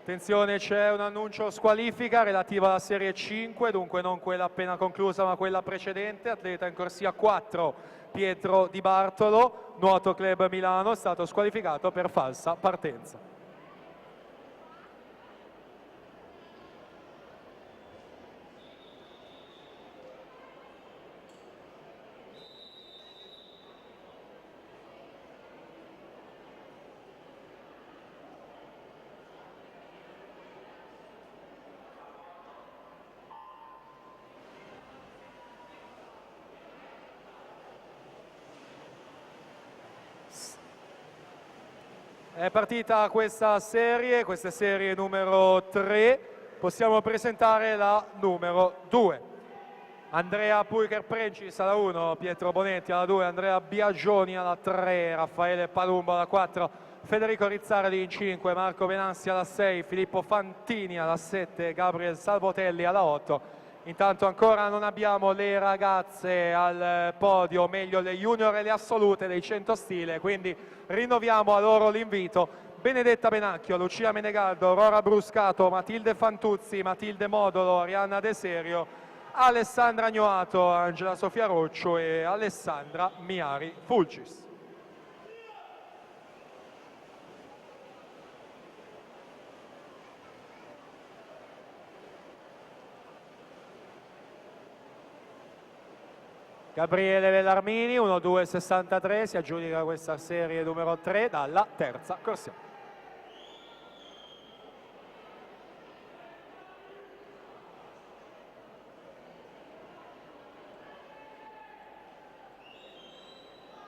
Attenzione, c'è un annuncio squalifica relativa alla serie 5, dunque non quella appena conclusa ma quella precedente. Atleta in corsia 4, Pietro Di Bartolo, Nuoto Club Milano, è stato squalificato per falsa partenza. È partita questa serie numero 3, possiamo presentare la numero 2. Andrea Puicher-Prencis alla 1, Pietro Bonetti alla 2, Andrea Biagioni alla 3, Raffaele Palumbo alla 4, Federico Rizzardi in 5, Marco Venanzi alla 6, Filippo Fantini alla 7, Gabriel Salvotelli alla 8. Intanto ancora non abbiamo le ragazze al podio, meglio le junior e le assolute dei 100 stile, quindi rinnoviamo a loro l'invito. Benedetta Benacchio, Lucia Menegaldo, Aurora Bruscato, Matilde Fantuzzi, Matilde Modolo, Arianna De Serio, Alessandra Gnoato, Angela Sofia Roccio e Alessandra Miari Fulcis. Gabriele Vellarmini, 1-2-63, si aggiudica questa serie numero 3 dalla terza corsia.